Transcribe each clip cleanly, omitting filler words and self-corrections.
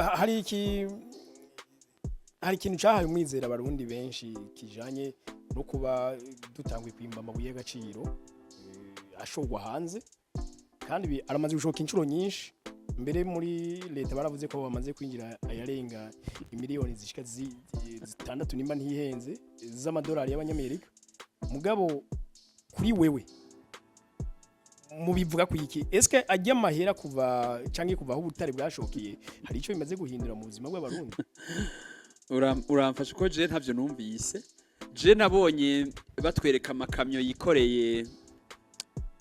hari ikintu cyahaye umwizera abarundi benshi kijanye no kuba dutangwe kwimba amabuye y'agaciro ashogwa hanze kandi aramaze gushoka inshuro nyinshi mbere muri leta baravuze ko bamaze kwinjira ayarenga imiliyoni zishika zitandatu nimba ntihenze z'amadolari y'abanyamerika mugabo kuri wewe mubivuga kwiki eske ajya mahera kuva canke kuva aho ubutare bwashokeye hari ico bimaze guhindura mu buzima bw'abarundi uramfasha ko je ntavyo numvise je nabonye batwereka amakamyo yikoreye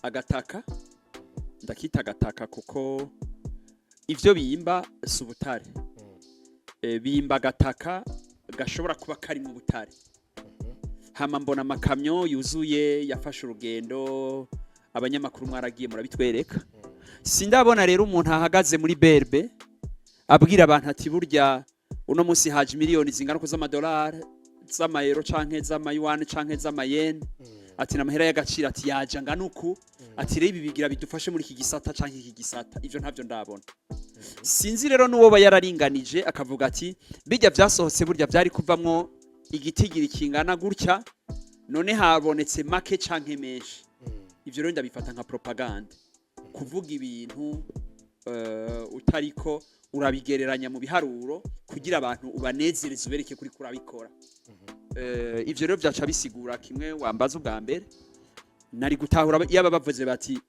agataka ndakita agataka kuko ivyo bimba si ubutare bimba agataka gashobora kuba kari mu butare hama mbona amakamyo yuzuye yafashe urugendo abanyamakuru mwaragiye murabitwereka sindabona rero umuntu ahagaze muri berbe abwira abantu ati burya uno munsi haje miliyoni zingana z'amadolari z'amayero canke z'amayuan canke z'amayen ati namahera y'agaciro ati yaje nganuku ati rero ibi bigira bidufashe muri iki gisata canke iki gisata ivyo ntavyo ndabona sinzi rero nuwo bayararinganije akavuga ati bijya vyasohotse burya vyari kuvamwo igitigiri kingana gutya none habonetse make canke menshi ivyo rero ndabifata nka propaganda kuvuga ibintu utariko urabigereranya mu biharuro kugira abantu ubanezereze ubereke kuri kurabikora ivyo rero byaca bisigura kimwe wambaza ubwa mbere nari gutahura yaba bavuze bati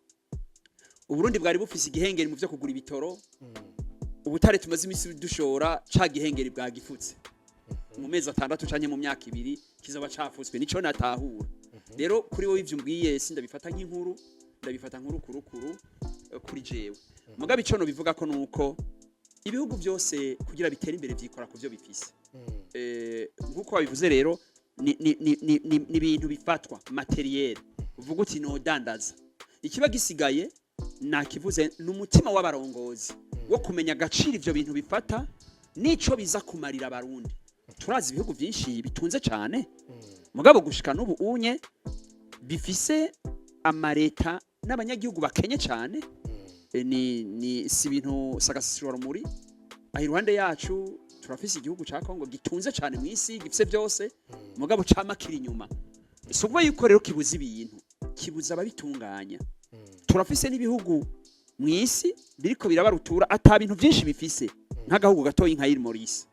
Uburundi bwari bufise igihengeri mu byo kugura ibitoro ubutare tumaze imisi dushora ca gihengeri bwagifutse mu mezi 6 canke mu myaka 2 kizaba cafutswe nico natahura rero kuri wowe ivyo mbwiye sindabifata nk'inkuru ndabifata nk'urukurukuru kuri jewe mugabe ico no bivuga ko nuko ibihugu byose kugira bitera imbere vyikora ku byo bifise nkuko babivuze rero ni ibintu bifatwa materiel uvuga uti no dandaza ikiba gisigaye nakivuze n'umutima w'abarongozi wo kumenya agaciro ivyo bintu bifata nico biza kumarira abarundi turazi ibihugu byinshi bitunze cyane mugabo gushika n'ubu unye bifise amareta n'abanyagihugu bakenye cyane ni si ibintu sagasisiro muri aho iruhande yacu turafise igihugu ca Kongo gitunze cyane mu isi gifise byose mugabo camakira inyuma sukuba yuko rero kibuza ibintu kibuza ababitunganya turafise n'ibihugu mu isi biriko birabarutura ata bintu byinshi bifise nk'agahugu gatoyi nka Maurice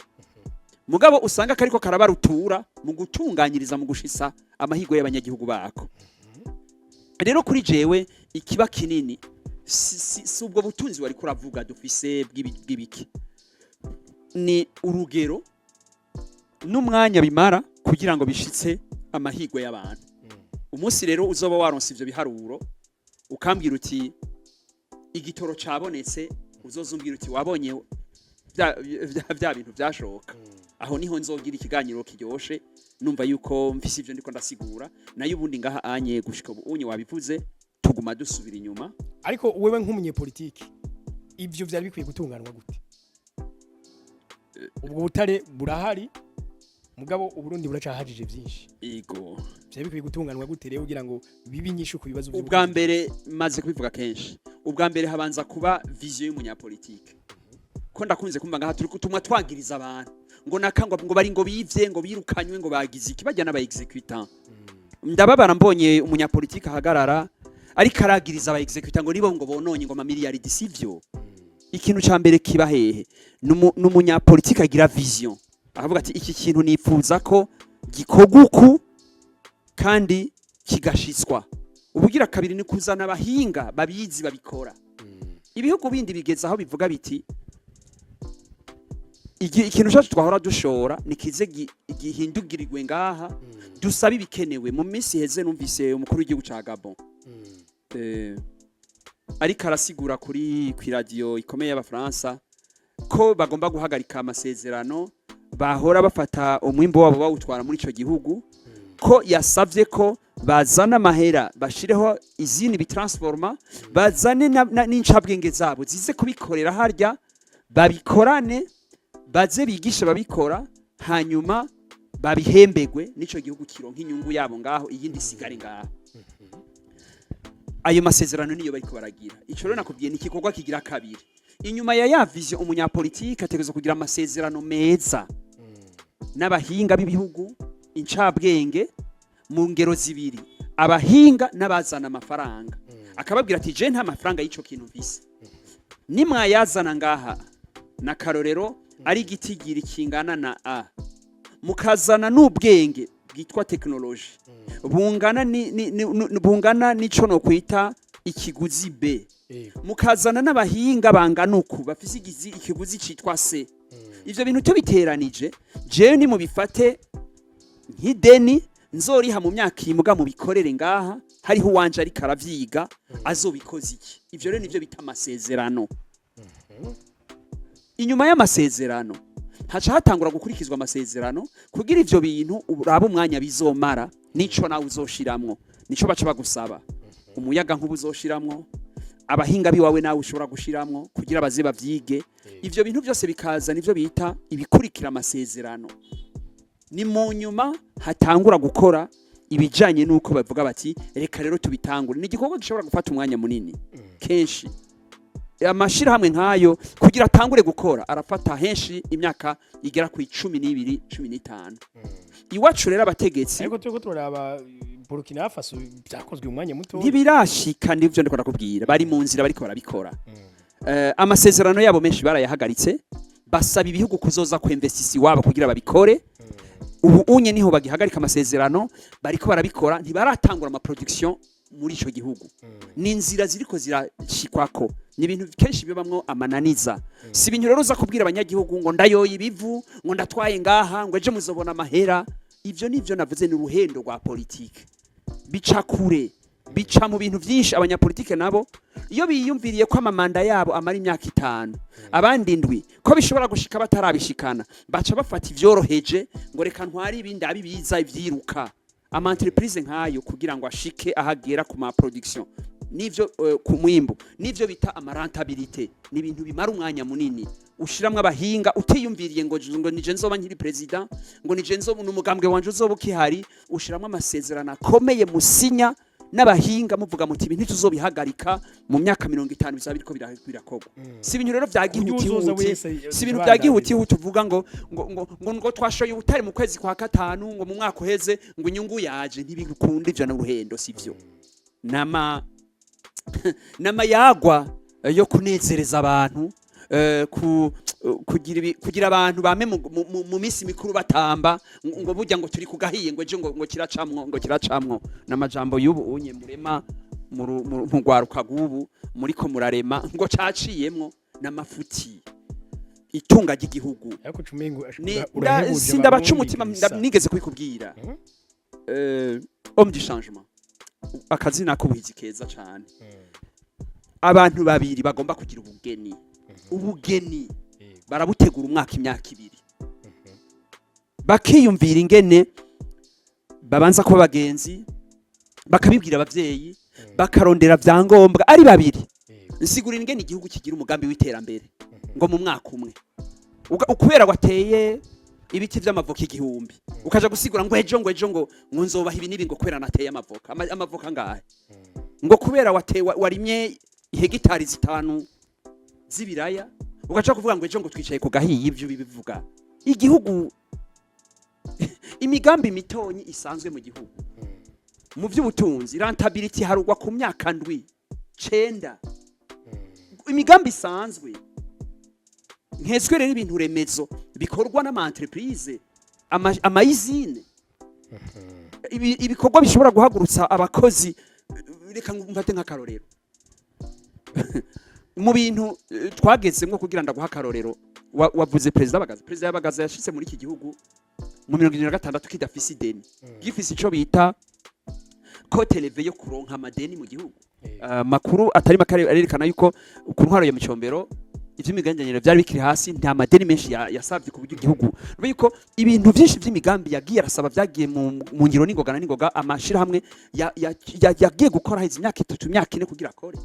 mugabo usanga kariko karabarutura mu gutunganyiriza mu gushisa amahigo y'abanyagihugu bako rero kuri jewe ikiba kinini si ubwo butunzi wari kuravuga dufise bw'ibiki ni urugero n'umwanya bimara kugira ngo bishitse amahigo y'abantu umunsi rero uzoba waronse ivyo biharuro ukambwira uti igitoro cabonetse uzozumbwira uti wabonye bya bintu byashoka aho niho nzogira ikiganiro kiryoshe numva yuko mfise ivyo ndiko ndasigura nayo ubundi ngaha anye gushika ubunye wabivuze tuguma dusubira inyuma ariko wewe nk'umunyepolitiki ivyo vyari bikwiye gutunganwa gute ubwo butare burahari mugabo Uburundi buracahajije byinshi yego byari bikwiye gutunganwa gute rero kugira ngo bibi nyishu ku bibazo ubwa mbere maze kubivuga kenshi ubwa mbere habanza kuba vision y'umunyapolitike ko ndakunze kumva ngaha turi kutumwa twagiriza abantu ngo nakangwa ngo bari ngo bivye ngo birukanywe ngo bagize ikibajya n'aba executant ndababara mbonye umunyapolitike ahagarara ariko aragiriza aba executant ngo nibo ngo bononye ngo amamiliyaridi sivyo ikintu ca mbere kiba hehe n'umunyapolitike agira vision akavuga ati iki kintu nifuza ko gikoguku kandi kigashitswa ubugira kabiri ni kuzana abahinga babizi babikora ibihugu bindi bigeza aho bivuga biti ikintu cyacu twahora dushora nikize gihindugirirwe ngaha dusaba ibikenewe mu minsi heze numvise umukuru w'igihugu ca Gabon ariko arasigura kuri radio ikomeye y'abafaransa ko bagomba guhagarika amasezerano bahora bafata umwimbo wabo bawutwara muri ico gihugu ko yasavye ko bazana amahera bashireho izindi bitransforma bazane n'incabwenge zabo zize kubikorera harya babikorane baze bigisha babikora hanyuma babihembegwe nico gihugu kironka inyungu yabo ngaho iyindi sigari ngaho ayo masezerano niyo bariko baragira ico rero nakubwiye ni igikorwa kigira kabiri inyuma ya vision umunyapolitike ategerezwa kugira amasezerano meza n'abahinga b'ibihugu incabwenge mu ngero zibiri, abahinga n'abazana amafaranga, akababwira ati je nta mafaranga y'ico kintu mfise, nimwayazana ngaha na karorero ari igitigiri kingana na A, mukazana n'ubwenge bwitwa technology bungana n'ico no kwita ikiguzi B, mukazana n'abahinga bangana uku bafise ikiguzi citwa C. Ivyo bintu cyo biteranije jewe ni mu bifate nk'ideni nzoriha mu myaka imuga mu bikorere ngaha hariho wanje ari karavyiga azobikoze iki. Ivyo rero nivyo bita amasezerano. Inyuma y'amasezerano haca hatangura gukurikizwa amasezerano kugira ivyo bintu uraba umwanya bizomara nico nawe uzoshiramwo, nico baca bagusaba umuyaga nkubu uzoshiramwo, abahinga biwawe nawe ushobora gushiramwo kugira baze bavyige. Ivyo bintu byose bikaza nivyo bita ibikurikira amasezerano. Ni mu nyuma hatangura gukora ibijanye nuko bavuga bati reka rero tubitangure. Ni igikorwa gishobora gufata umwanya munini kenshi. Amashira hamwe nkayo kugira atangure gukora arafata henshi imyaka igera ku 12 15. Iwacu rero abategetsi ariko tuko turaba Burkina Faso byakozwe umwanya muto ntibirashika, ndivyo ndiko nakubwira, bari mu nzira bariko barabikora. Amasezerano yabo menshi barayahagaritse, basaba ibihugu kuzoza ku investisi wabo kugira babikore. Ubu unye niho bagihagarika amasezerano, bariko barabikora, ntibaratangura ama production muri ico gihugu. Ni inzira ziriko zirashikwako, ni ibintu kenshi bibamwo amananiza. Si ibintu rero uza kubwira abanyagihugu ngo ndayoye ibivu, ngo ndatwaye ngaha, ngo eje muzobona amahera. Ivyo nivyo navuze ni uruhendo rwa politike, bica kure, bica mu bintu vyinshi. Abanyapolitike nabo iyo biyumviriye ko amamanda yabo amara imyaka 5 abandi ndwi ko bishobora gushika batarabishikana, baca bafata ivyoroheje ngo reka ntwari ibindi abibiza ivyiruka. Ama entreprise nkayo kugira ngo ashike ahagera ku ma production nivyo ku mwimbo, nivyo bita amarentabilité. Ni ibintu bimara umwanya munini, ushiramwe abahinga utiyumviriye ngo nije nzoba nkiri president, ngo nije nzoba n'umugambwe wanje uzoba ukihari. Ushiramwe amasezerano akomeye musinya n'abahinga muvuga muti ibintu tuzobihagarika mu myaka 50 bizaba biriko birakogwa. Si ibintu rero vyagihutihuti, si ibintu vyagihutihuti tuvuga ngo twashoye ubutare mu kwezi kwa 5 ngo mu mwaka uheze ngo inyungu yaje. Ntibikunda ivyo n'uruhendo, sivyo. Nama yagwa yo kunezereza abantu, kugira abantu bame mu misi mikuru batamba ngo burya ngo turi kugahiye ngo eje ngo kiracamwo n'amajambo y'ubu unye murema mu gwaruka gubu muriko murarema ngo caciyemwo n'amafuti itunga ry'igihugu. ariko cumengo sindabaca umutima nigeze kubikubwira. Homme du changement, akazi nakubuhizi keza cyane. Abantu babiri bagomba kugira ubugeni barabutegura umwaka imyaka 2 bakiyumvira ingene babanza kuba bagenzi, bakabibwira abavyeyi, bakarondera vyangombwa ari babiri. Nsigurira ingene igihugu kigira umugambi w'iterambere ngo mu mwaka umwe ukubera wateye ibiti vy'amavoka 1000 ukaja gusigura ngo ejo ngo nzobaha ibi nibi ngo kubera nateye amavoka ngahe, ngo kubera warimye hegitari 5 zibiraya ugaca kuvuga ngo ejo ngo twicaye ku gahiye. Ivyo bivuga igihugu imigambi mitonyi isanzwe mu gihugu mu vy'ubutunzi. Rentability harugwa ku myaka 9 imigambi isanzwe nkeswe rero ibintu remezo bikorwa n'ama entreprise amayizine ibikorwa bishobora guhagurutsa abakozi. Reka mfate nk'akarorero mu bintu twagezemwo kugira ndaguha akarorero. Wavuze president Bagaza yashitse muri iki gihugu mu 2026 kidafise ideni, gifise ico bita cote leve yo kuronka amadeni mu gihugu. Makuru atari makare arerekana yuko ku ntwaro ya Micombero ivy'imiganjanyiro byari bikiri hasi, nta madeni menshi yasavye ku buryo igihugu ruko ibintu byinshi by'imigambi yagiye arasaba byagiye mu ngiro n'ingoga amashira hamwe yagiye gukora hizi imyaka 3 imyaka 4 kugira akore.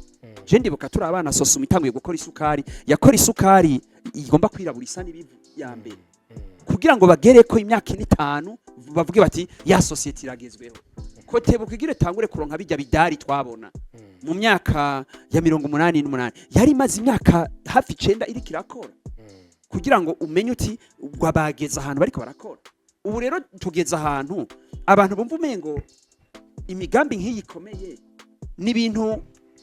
Je ndibuka turi abana Sosuma itanguye gukora isukari, yakora isukari igomba kwirabura isa n'ibivu ya mbere kugira ngo bagere ko imyaka 5 bavuge bati ya society iragezweho. Kote bukigire tangure kuronka bijya bidari twabona mu myaka ya 88 yari imaze imyaka hafi 9 iri kirakora kugira ngo umenye uti bageze ahantu bariko barakora. Ubu rero tugeze ahantu abantu bumva umengo imigambi nk'iyi ikomeye n'ibintu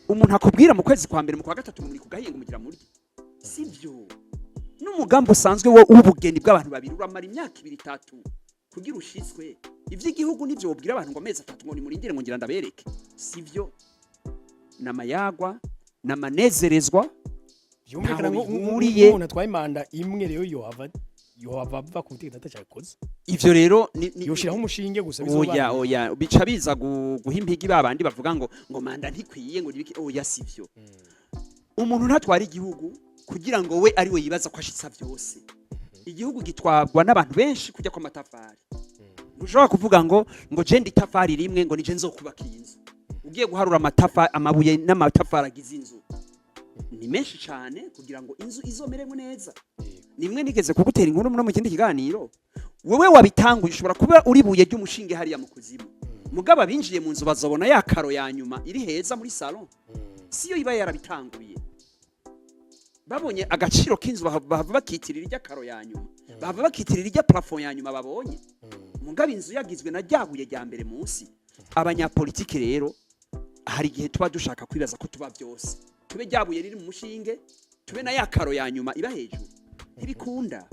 umuntu akubwira mu kwezi kwa mbere mu kwa gatatu muri kugahinga umugira muri sivyo. N'umugambi usanzwe wo ubugeni bw'abantu babiri uramara imyaka 2-3 kugira ushitswe. Ivy'igihugu nivyo wobwira abantu ngo mezi 3 ngo ni murindire ngo ngira ndabereke sivyo. Namayagwa namanezerezwa byumvikana ngo umuntu atwaye imanda imwe rero yohava ku butegetsi atacakoze. Ivyo rero yoshiraho umushinge gusa bizobana. Oya bica biza guhimpigi babandi bavuga ngo manda ntikwiye ngo nibiki. Oya sivyo. Umuntu ntatwara igihugu kugira ngo we ari we yibaza ko ashitsa byose. Igihugu gitwagwa n'abantu benshi kujya kwa matafari. Ntushobora kuvuga ngo je ndi tafari rimwe ngo nije nzokubaka inzu. Ugiye guharura amabuye n'amatafari agize inzu ni menshi cyane kugira ngo inzu izomeremo neza. Nimwe nigeze kugutera inkuru mu kindi kiganiro, wewe wabitanguye ushobora kuba uri buye ry'umushinge hariya mu kuzimu, mugaba binjiye mu nzu bazobona ya karo ya nyuma iri heza muri salon, siyo iba yarabitanguye. Babonye agaciro k'inzu bahava bakitirira irya karo ya nyuma, bahava bakitirira irya plafond ya nyuma babonye, mugaba inzu yagizwe na ryabuye rya mbere munsi. Abanyapolitike rero hari igihe tuba dushaka kwibaza ko tuba byose, tube ryabuye riri mu mushinge, tube na ya karo ya nyuma iba hejuru. Ntibikunda.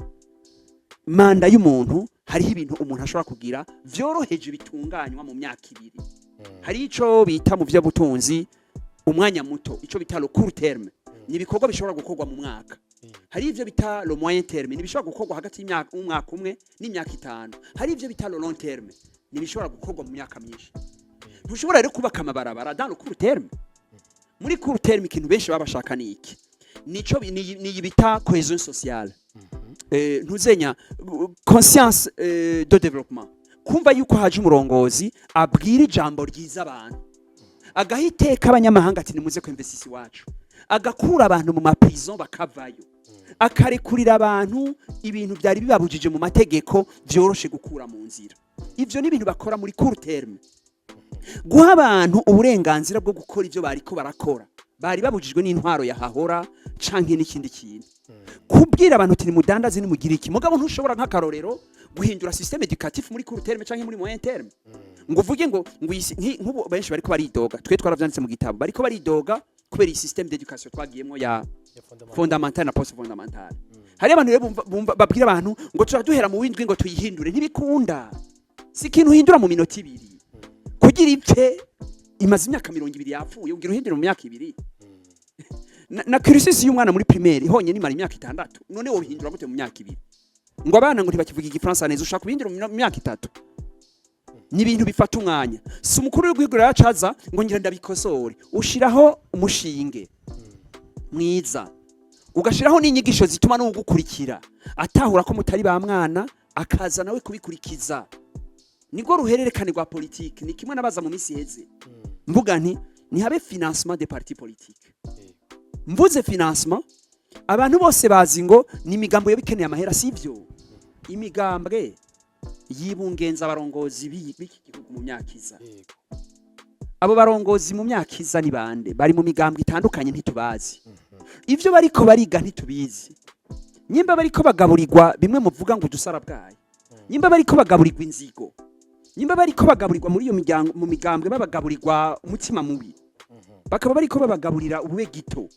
Manda y'umuntu hariho ibintu umuntu ashobora kugira vyoroheje bitunganywa mu myaka 2. Hari ico bita mu byo butunzi umwanya muto, ico bita le court terme, ni bikorwa bishobora gukorwa mu mwaka. Hari ivyo bita le moyen terme, ni bishobora gukorwa hagati y'imyaka umwaka umwe n'imyaka 5. Hari ivyo bita le long terme, ni bishobora gukorwa mu myaka myinshi. Ntushobora rero kubaka amabarabara dans le court terme. Muri court terme ikintu benshi babashaka ni iki? Nico ni bita cohésion sociale. Ntuzenya conscience de développement. Kumva yuko haje umurongozi abwira ijambo ryiza abantu, agahiteka abanyamahanga ati nimuze ko investisi wacu, agakura abantu mu maprison bakavayo, akarekurira abantu ibintu byari bibabujije mu mategeko byoroshe gukura mu nzira. Ivyo ni ibintu bakora muri court terme. Guha abantu uburenganzira bwo gukora ivyo bariko barakora, bari babujijwe n'intwaro yahahora canke n'ikindi kintu. Kubwira abantu ati mudandaze ni mugira iki, mugabo ntushobora nk'akarorero guhindura système éducatif muri court terme canke muri moyen terme. Ngo uvuge ngo nk'ubu benshi bariko baridoga, twe twaravyanditse mu gitabo, bariko baridoga kubera système d'éducation twagiyemo ya fondamental na post fondamental. Hari abantu rero babwira abantu ngo turaduhera mu windwi ngo tuyihindure, ntibikunda. Si ikintu uhindura mu minota 2. Kugira ipfe imaze imyaka 20 yapfuye ugira uhindura mu myaka 2. Na cursus y'umwana muri primaire honye ni mara imyaka 6, none wo bihindura gute mu myaka 2? Ngo abana ngo ntibakivuga igifaransa neza, ushaka kubihindura mu myaka 3. Ni ibintu bifata umwanya. Si umukuru w'igwigura yacaza ngo ngira ndabikosore, ushiraho umushinge mwiza, ugashiraho n'inyigisho zituma no gukurikira, atahura ko mutari ba mwana akaza nawe kubikurikiza. Niko ruhererekane rwa politique, ni kimwe nabaza mu misi heze. Mvuga nti ni habe financement des partis politiques. Mvuze financement, abantu bose bazi ngo ni imigambo yo bikeneye amahera, sivyo. Imigambwe yibungenza abarongozi b'iki gihugu mu myaka. Abo barongozi mu myaka ni bande? Bari mu migambwe itandukanye ntitubazi. Ivyo bariko bariga ntitubizi. Nyimba bariko bagaburirwa bimwe muvuga ngo dusara bwaye. Nyimba bariko bagaburirwa inzigo. Nyimba bariko bagaburirwa muri iyo miryango mu migambwe babagaburirwa umutima mubi. Bakaba bariko babagaburira ubwe gito.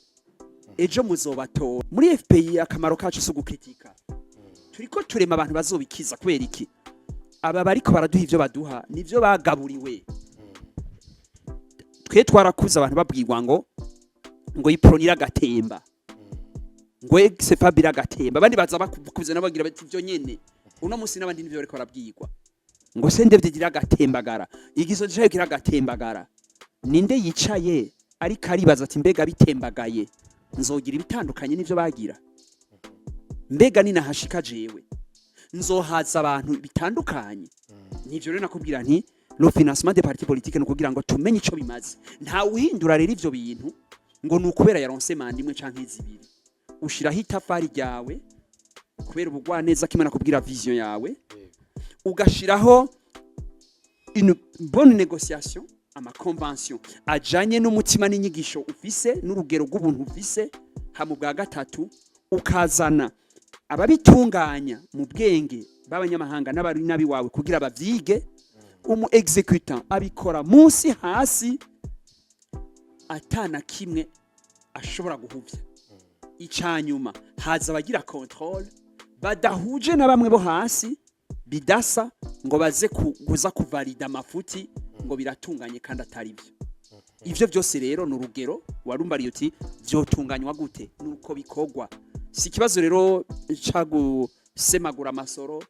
Ejo muzobatora. Muri FPI akamaro kacu so gukritika. Turiko turema abantu bazobikiza kwera iki? Aba bariko baraduha ivyo baduha nivyo bagaburiwe. Twe twarakuza abantu babwirwa ngo yipronira gatemba. Ngo se Fabira gatemba. Abandi baza bakuze nabagira bati ivyo nyene. Uno musi nabandi nivyo bariko barabwirwa. Ngo se ndevye gira gatembagara. Igiso cyayo gira gatembagara. Ninde yicaye ariko aribaza ati mbega bitembagaye nzogira ibitandukanye nivyo bagira. Mbega ni nahashika jewe nzohaza abantu bitandukanye. Nivyo rero nakubwira nti le financement des partis politiques no kugira ngo tumenye ico bimaze. Nta uhindura rero ivyo bintu ngo nukubera yaronse manda imwe canke zibiri. Ushiraho itafari ryawe kubera ubugwa neza kimana kubwira vision yawe, ugashiraho une bonne négociation amakonvention ajanye n'umutima n'inyigisho ufise n'urugero rw'ubuntu ufise. Hama bwa gatatu ukazana ababitunganya mu bwenge b'abanyamahanga n'abari nabi wawe kugira bavyige. Umu executant abikora munsi hasi atana kimwe ashobora guhuvya. Icanyuma haza abagira control badahuje na bamwe bo hasi bidasa ngo baze kuza kuvalida amafuti ngo biratunganye kandi atari byo. Ivyo byose rero n'urugero warumbariye uti vyotunganywa gute nuko bikogwa. Si kibazo rero cagusemagura amasoro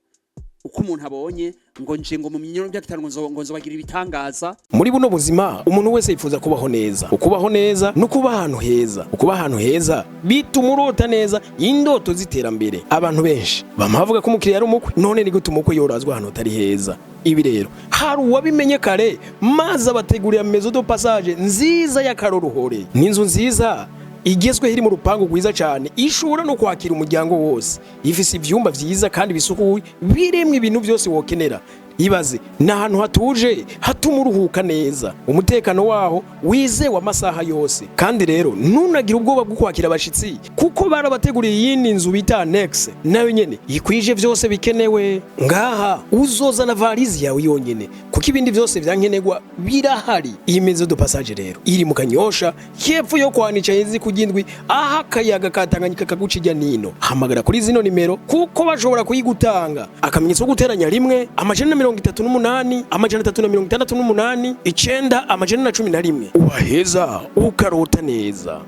uko umuntu abonye ngo nje ngo mu minyoro by'akitano ngo nzobagira ibitangaza. Muri buno buzima umuntu wese yifuza kubaho neza. Ukubaho neza no kuba ahantu heza. Ukuba ahantu heza bituma urota neza indoto ziterambere. Abantu benshi bamavuga ko umukiriya ari umukwe, none ni gute umukwe yorazwa ahantu atari heza. Ibi rero hari uwabimenye kare maze abategurira maison de passage nziza y'akaroruhore. N'inzu nziza igezwe iri mu rupango rwiza cyane ishobora no kwakira umuryango wose. Ifise ivyumba vyiza kandi bisukuye biremwe ibintu byose wokenera. Ibaze n'ahantu hatuje hatuma uruhuka neza, umutekano waho wizewe amasaha yose. Kandi rero ntunagira ubwoba bwo kwakira abashitsi kuko barabateguriye iyindi nzu bita annexe, nayo nyene ikwije vyose bikenewe. Ngaha uzozana valizi yawe yonyene kuko ibindi vyose vyankenegwa birahari. Iyi maison de passage rero iri mu Kanyosha hepfo yo kwanica yezi kugindwi aha akayaga katanganyika kagucijya nino. Hamagara kuri zino nimero kuko bashobora kuyigutanga. Akamenyetso guteranya rimwe amajana 38 amajana 368 9 11 ubaheza ukarota neza.